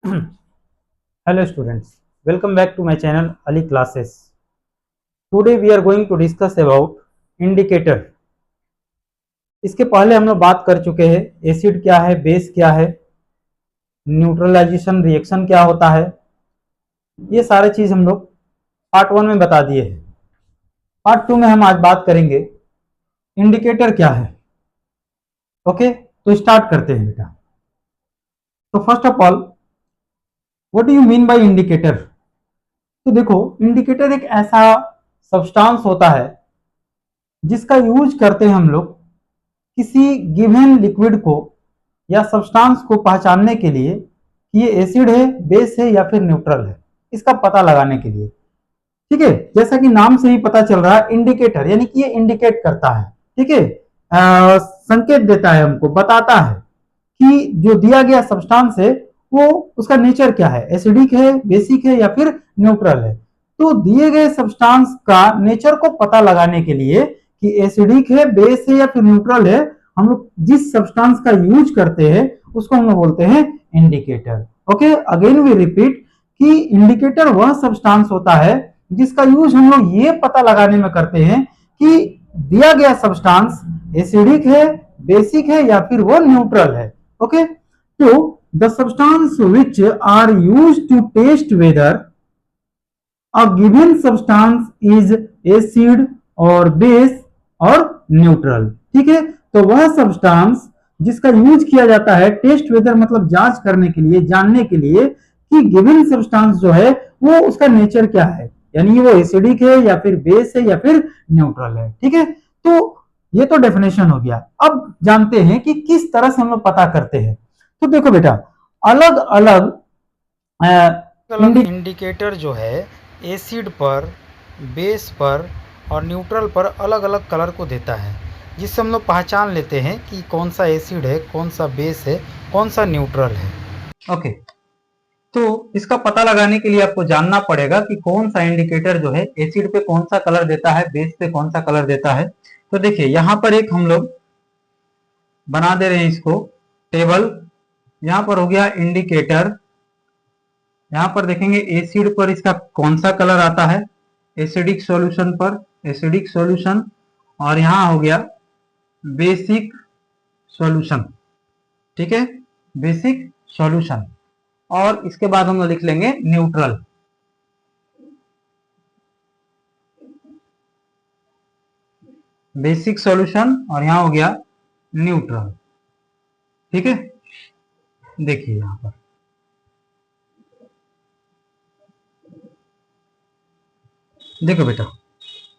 Hello students, welcome back to my channel Ali Classes. Today we are going to discuss about indicator. इसके पहले हम लोग बात कर चुके हैं एसिड क्या है, बेस क्या है, न्यूट्रलाइजेशन रिएक्शन क्या होता है, ये सारे चीज हम लोग पार्ट 1 में बता दिए हैं। पार्ट 2 में हम आज बात करेंगे इंडिकेटर क्या है। ओके, तो स्टार्ट करते हैं बेटा। तो first of all, what do you mean by indicator? तो देखो, इंडिकेटर एक ऐसा सब्सटेंस होता है जिसका यूज करते हैं हम लोग किसी गिवन लिक्विड को या सब्सटेंस को पहचानने के लिए कि ये एसिड है, बेस है या फिर न्यूट्रल है, इसका पता लगाने के लिए। ठीक है, जैसा कि नाम से ही पता चल रहा है इंडिकेटर, यानी कि ये इंडिकेट करता है। ठीक है, संकेत देता है, हमको बताता है कि जो दिया गया सब्सटेंस है वो उसका नेचर क्या है, एसिडिक है, बेसिक है या फिर न्यूट्रल है। तो दिए गए सब्सटेंस का नेचर को पता लगाने के लिए कि एसिडिक है, बेस है या फिर न्यूट्रल है, हम लोग जिस सब्सटेंस का यूज करते हैं उसको हम लोग बोलते हैं indicator. Okay, again we repeat कि इंडिकेटर वह सब्सटेंस होता है जिसका यूज हम लोग ये पता लगाने में करते हैं कि दिया गया सब्सटेंस एसिडिक है, बेसिक है या फिर वो न्यूट्रल है। ओके, तो the substance which are used to test whether a given substance is acid or base or neutral। ठीक है, तो वह सब्सटेंस जिसका यूज किया जाता है टेस्ट वेदर मतलब जांच करने के लिए, जानने के लिए कि गिवन सब्सटेंस जो है वो उसका नेचर क्या है, यानी वो एसिडिक है या फिर बेस है या फिर न्यूट्रल है। ठीक है, तो ये तो डेफिनेशन हो गया। अब जानते हैं कि किस तरह से हम लोग पता करते हैं। तो देखो बेटा, अलग अलग इंडिकेटर जो है एसिड पर, बेस पर और न्यूट्रल पर अलग अलग कलर को देता है, जिससे हम लोग पहचान लेते हैं कि कौन सा एसिड है, कौन सा बेस है, कौन सा न्यूट्रल है। ओके, तो इसका पता लगाने के लिए आपको जानना पड़ेगा कि कौन सा इंडिकेटर जो है एसिड पे कौन सा कलर देता है, बेस पे कौन सा कलर देता है। तो देखिए, यहां पर एक हम लोग बना दे रहे हैं इसको टेबल। यहां पर हो गया इंडिकेटर, यहां पर देखेंगे एसिड पर इसका कौन सा कलर आता है, एसिडिक सॉल्यूशन पर एसिडिक सॉल्यूशन, और यहां हो गया बेसिक सॉल्यूशन। ठीक है, बेसिक सॉल्यूशन, और इसके बाद हम लिख लेंगे न्यूट्रल। बेसिक सॉल्यूशन और यहां हो गया न्यूट्रल। ठीक है, देखिए यहां पर देखो बेटा,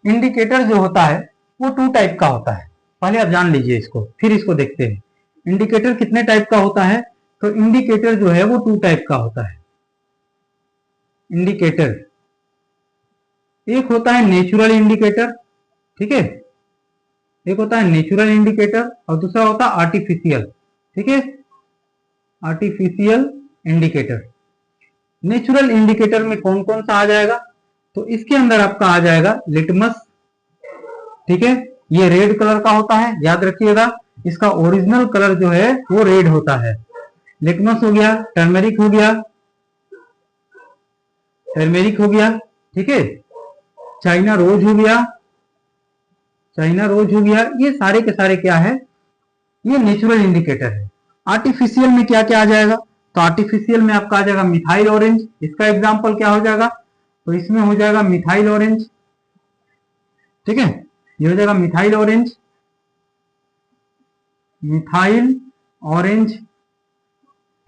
इंडिकेटर जो होता है वो 2 टाइप का होता है। पहले आप जान लीजिए इसको, फिर इसको देखते हैं। इंडिकेटर कितने टाइप का होता है? तो इंडिकेटर जो है वो 2 टाइप का होता है। इंडिकेटर एक होता है नेचुरल इंडिकेटर, ठीक है, एक होता है नेचुरल इंडिकेटर और दूसरा होता है आर्टिफिशियल। ठीक है, आर्टिफिशियल इंडिकेटर। नेचुरल इंडिकेटर में कौन कौन सा आ जाएगा? तो इसके अंदर आपका आ जाएगा लिटमस। ठीक है, ये रेड कलर का होता है, याद रखिएगा, इसका ओरिजिनल कलर जो है वो रेड होता है। लिटमस हो गया, टर्मेरिक हो गया, टर्मेरिक हो गया, ठीक है, चाइना रोज हो गया, चाइना रोज हो गया, ये सारे के सारे क्या है, ये नेचुरल इंडिकेटर है। आर्टिफिशियल में क्या क्या आ जाएगा? तो आर्टिफिशियल में आपका आ जाएगा मिथाइल ऑरेंज। इसका एग्जांपल क्या हो जाएगा? तो इसमें हो जाएगा मिथाइल ऑरेंज। ठीक है, ये हो जाएगा मिथाइल ऑरेंज, मिथाइल ऑरेंज।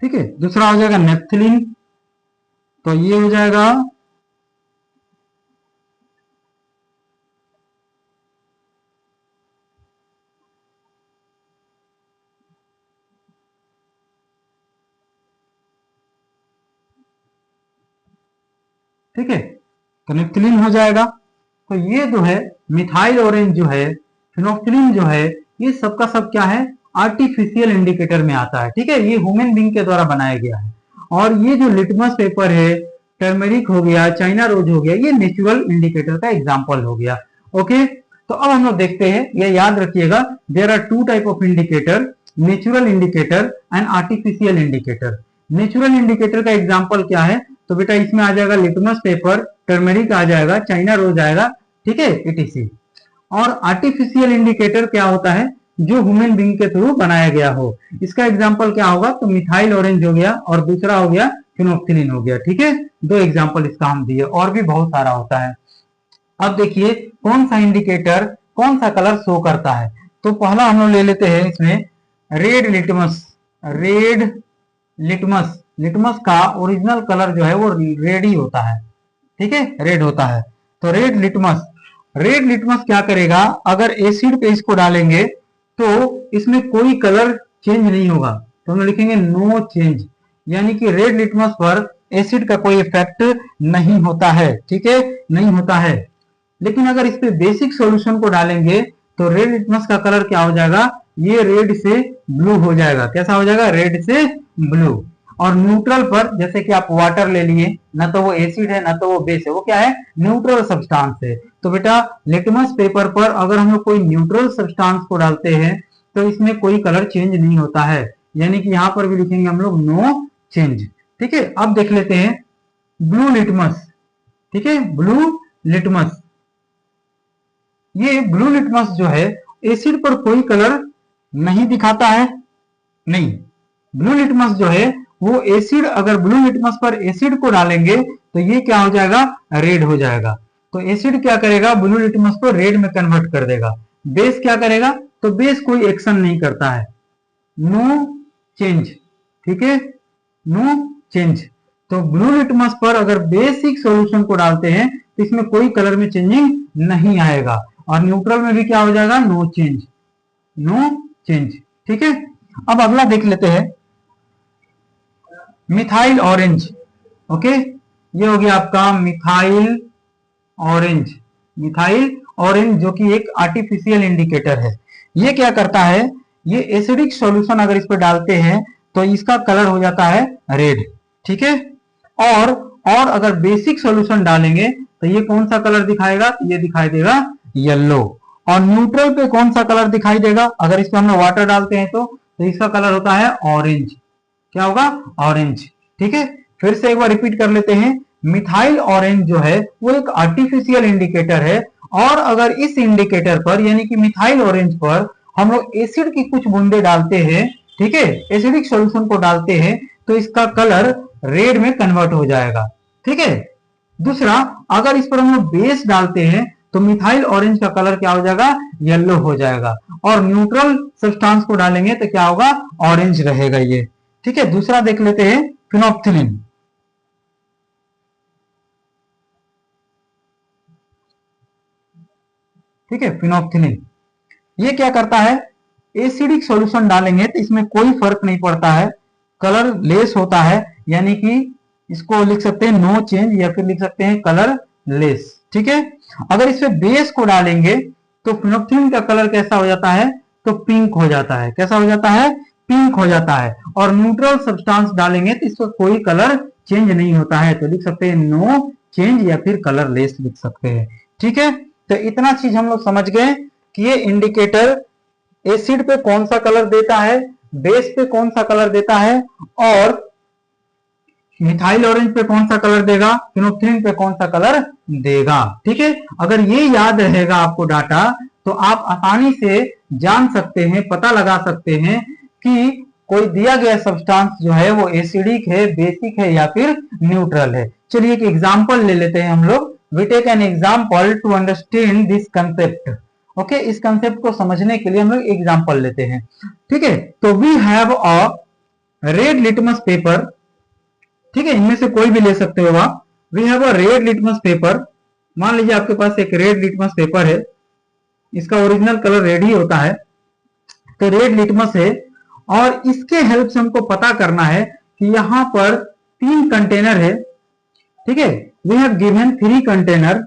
ठीक है, दूसरा हो जाएगा नेफ्थलीन, तो ये हो जाएगा ठीक है, तो नेफ्थलीन हो जाएगा। तो ये जो है मिथाइल ऑरेंज जो है, फिनोक्सिलिन जो है, ये सबका सब क्या है, आर्टिफिशियल इंडिकेटर में आता है। ठीक है, ये ह्यूमन बीइंग के द्वारा बनाया गया है। और ये जो लिटमस पेपर है, टर्मेरिक हो गया, चाइना रोज हो गया, ये नेचुरल इंडिकेटर का एग्जाम्पल हो गया। ओके, तो अब हम लोग देखते हैं, ये याद रखिएगा, there are 2 type of indicator, natural indicator and artificial indicator. Natural indicator का एग्जाम्पल क्या है? तो बेटा इसमें आ जाएगा लिटमस पेपर, टर्मेरिक आ जाएगा, चाइना रोज आएगा, ठीक है, etc। और आर्टिफिशियल इंडिकेटर क्या होता है? जो ह्यूमन बीइंग के थ्रू बनाया गया हो। इसका एग्जाम्पल क्या होगा? तो मिथाइल ऑरेंज हो गया और दूसरा हो गया फिनोक्सिलिन हो गया, ठीक है। दो एग्जाम्पल इसका हम दिए, और भी बहुत सारा होता है। अब देखिए कौन सा इंडिकेटर कौन सा कलर शो करता है। तो पहला हम लोग ले लेते हैं इसमें red litmus. Red litmus, litmus का ओरिजिनल कलर जो है वो रेड ही होता है, ठीक है, रेड होता है। तो रेड लिटमस, रेड लिटमस क्या करेगा? अगर एसिड पे इसको डालेंगे तो इसमें कोई कलर चेंज नहीं होगा, तो हम लिखेंगे नो चेंज, यानी कि रेड लिटमस पर एसिड का कोई इफेक्ट नहीं होता है, ठीक है, नहीं होता है। लेकिन अगर इस पे बेसिक सॉल्यूशन को डालेंगे तो रेड लिटमस का कलर क्या हो जाएगा? ये रेड से ब्लू हो जाएगा। कैसा हो जाएगा? रेड से ब्लू। और न्यूट्रल पर जैसे कि आप वाटर ले लिए, ना तो वो एसिड है ना तो वो बेस है, वो क्या है? न्यूट्रल सब्सटेंस है। तो बेटा लिटमस पेपर पर अगर हम लोग कोई न्यूट्रल सब्सटेंस को डालते हैं तो इसमें कोई कलर चेंज नहीं होता है, यानी कि यहां पर भी लिखेंगे हम लोग नो चेंज, ठीक है। अब देख लेते हैं ब्लू लिटमस, ठीक है, ब्लू लिटमस। ये ब्लू लिटमस जो है एसिड पर कोई कलर नहीं दिखाता है, नहीं। ब्लू लिटमस जो है वो एसिड, अगर ब्लू लिटमस पर एसिड को डालेंगे तो ये क्या हो जाएगा? रेड हो जाएगा। तो एसिड क्या करेगा? ब्लू लिटमस को रेड में कन्वर्ट कर देगा। बेस क्या करेगा? तो बेस कोई एक्शन नहीं करता है, नो चेंज, ठीक है, नो चेंज। तो ब्लू लिटमस पर अगर बेसिक सॉल्यूशन को डालते हैं तो इसमें कोई कलर में चेंजिंग नहीं आएगा, और न्यूट्रल में भी क्या हो जाएगा? नो चेंज, नो चेंज, ठीक है। अब अगला देख लेते हैं मिथाइल ऑरेंज। ओके, ये हो गया आपका मिथाइल ऑरेंज। मिथाइल ऑरेंज जो कि एक आर्टिफिशियल इंडिकेटर है। ये क्या करता है? ये एसिडिक सॉल्यूशन अगर इस पर डालते हैं तो इसका कलर हो जाता है रेड, ठीक है। और अगर बेसिक सॉल्यूशन डालेंगे तो ये कौन सा कलर दिखाएगा? ये दिखाई देगा येलो। और न्यूट्रल पे कौन सा कलर दिखाई देगा? अगर इसमें हम लोग वाटर डालते हैं तो इसका कलर होता है ऑरेंज। क्या होगा? ऑरेंज, ठीक है। फिर से एक बार रिपीट कर लेते हैं, मिथाइल ऑरेंज जो है वो एक आर्टिफिशियल इंडिकेटर है, और अगर इस इंडिकेटर पर यानी कि मिथाइल ऑरेंज पर हम लोग एसिड की कुछ बूंदे डालते हैं, ठीक है, एसिडिक सॉल्यूशन को डालते हैं तो इसका कलर रेड में कन्वर्ट हो जाएगा, ठीक है। दूसरा, अगर इस पर हम लोग बेस डालते हैं तो मिथाइल ऑरेंज का कलर क्या हो जाएगा? येलो हो जाएगा। और न्यूट्रल सब्सटेंस को डालेंगे तो क्या होगा? ऑरेंज रहेगा ये, ठीक है। दूसरा देख लेते हैं फिनोप्थिलिन। ठीक है, फिनोप्थिलिन ये क्या करता है? एसिडिक सॉल्यूशन डालेंगे तो इसमें कोई फर्क नहीं पड़ता है, कलर लेस होता है, यानी कि इसको लिख सकते हैं नो चेंज या फिर लिख सकते हैं कलर लेस, ठीक है। अगर इसमें बेस को डालेंगे तो फिनोप्थिलिन का कलर कैसा हो जाता है? तो पिंक हो जाता है। कैसा हो जाता है? पिंक हो जाता है। और न्यूट्रल सब्सटेंस डालेंगे तो इसका कोई कलर चेंज नहीं होता है, तो लिख सकते हैं नो चेंज या फिर कलर लेस लिख सकते हैं, ठीक है। तो इतना चीज हम लोग समझ गए कि ये इंडिकेटर एसिड पे कौन सा कलर देता है, बेस पे कौन सा कलर देता है, और मिथाइल ऑरेंज पे कौन सा कलर देगा, फिनोप्थिलिन पे कौन सा कलर देगा, ठीक है। अगर ये याद रहेगा आपको डाटा तो आप आसानी से जान सकते हैं, पता लगा सकते हैं कि कोई दिया गया सब्सटेंस जो है वो एसिडिक है, बेसिक है या फिर न्यूट्रल है। चलिए एक एग्जांपल ले लेते हैं हम लोग। We take an example to understand this concept. Okay, इस कंसेप्ट को समझने के लिए हम लोग एग्जांपल लेते हैं, ठीक है। तो we have a red litmus paper, ठीक है, इनमें से कोई भी ले सकते हो आप। We have a red litmus paper. मान लीजिए आपके पास एक रेड लिटमस पेपर है, इसका ओरिजिनल कलर रेड ही होता है, तो रेड लिटमस है। और इसके हेल्प से हमको पता करना है कि यहां पर 3 कंटेनर है, ठीक है। We have given 3 container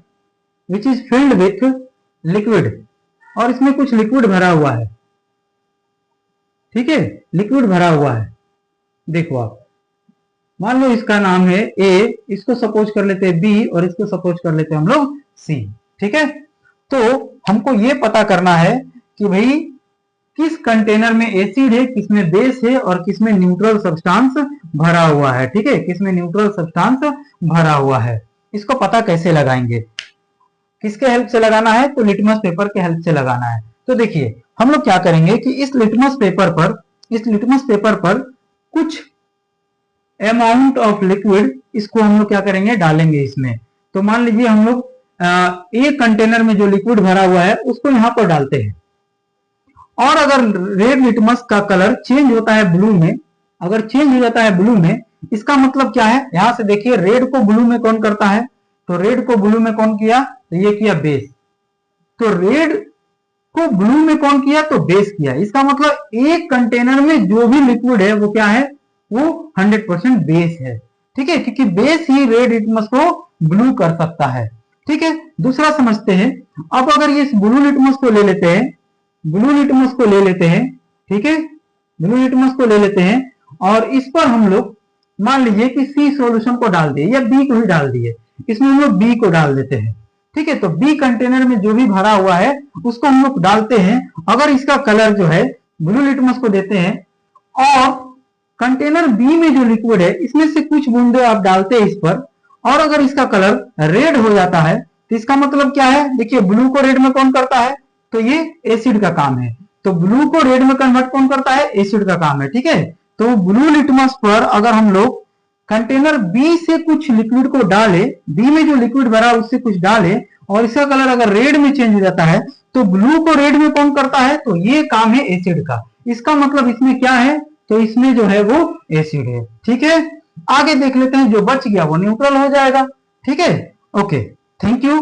which is filled with liquid, और इसमें कुछ लिक्विड भरा हुआ है, ठीक है, लिक्विड भरा हुआ है। देखो आप, मान लो इसका नाम है ए, इसको सपोज कर लेते हैं बी, और इसको सपोज कर लेते हैं हम लोग सी, ठीक है। तो हमको ये पता करना है कि भाई किस कंटेनर में एसिड है, किसमें बेस है और किसमें न्यूट्रल सब्सटेंस भरा हुआ है, ठीक है, किसमें न्यूट्रल सब्सटेंस भरा हुआ है। इसको पता कैसे लगाएंगे, किसके हेल्प से लगाना है, तो लिटमस पेपर के हेल्प से लगाना है। तो देखिए हम लोग क्या करेंगे कि इस लिटमस पेपर पर कुछ अमाउंट ऑफ लिक्विड इसको हम लोग क्या करेंगे, डालेंगे इसमें। तो मान लीजिए हम लोग एक कंटेनर में जो लिक्विड भरा हुआ है उसको यहां पर डालते हैं, और अगर रेड लिटमस का कलर चेंज होता है ब्लू में, अगर चेंज हो जाता है ब्लू में, इसका मतलब क्या है, यहां से देखिए रेड को ब्लू में कौन करता है, तो रेड को ब्लू में कौन किया, तो ये किया बेस। तो रेड को ब्लू में कौन किया, तो बेस किया। इसका मतलब एक कंटेनर में जो भी लिक्विड है वो क्या है, वो 100% बेस है, ठीक है, क्योंकि बेस ही रेड लिटमस को ब्लू कर सकता है, ठीक है। दूसरा समझते हैं, अब अगर ये ब्लू लिटमस को ले लेते हैं, ब्लू लिटमस को ले लेते हैं, ठीक है, ब्लू लिटमस को ले लेते हैं, और इस पर हम लोग मान लीजिए कि सी सॉल्यूशन को डाल दिए या बी को ही डाल दिए, इसमें हम लोग बी को डाल देते हैं, ठीक है। तो बी कंटेनर में जो भी भरा हुआ है उसको हम लोग डालते हैं। अगर इसका कलर जो है ब्लू लिटमस को देते हैं, और कंटेनर बी में जो लिक्विड है इसमें से कुछ बूंदे आप डालते हैं इस पर, और अगर इसका कलर रेड हो जाता है, तो इसका मतलब क्या है, देखिए ब्लू को रेड में कौन करता है, तो ये एसिड का काम है। तो ब्लू को रेड में कन्वर्ट कौन करता है, एसिड का काम है, ठीक है। तो ब्लू लिटमस पर अगर हम लोग कंटेनर बी से कुछ लिक्विड को डाले, बी में जो लिक्विड भरा उससे कुछ डाले, और इसका कलर अगर रेड में चेंज हो जाता है, तो ब्लू को रेड में कौन करता है, तो ये काम है एसिड का। इसका मतलब इसमें क्या है, तो इसमें जो है वो एसिड है, ठीक है। आगे देख लेते हैं, जो बच गया वो न्यूट्रल हो जाएगा, ठीक है। Okay, thank you.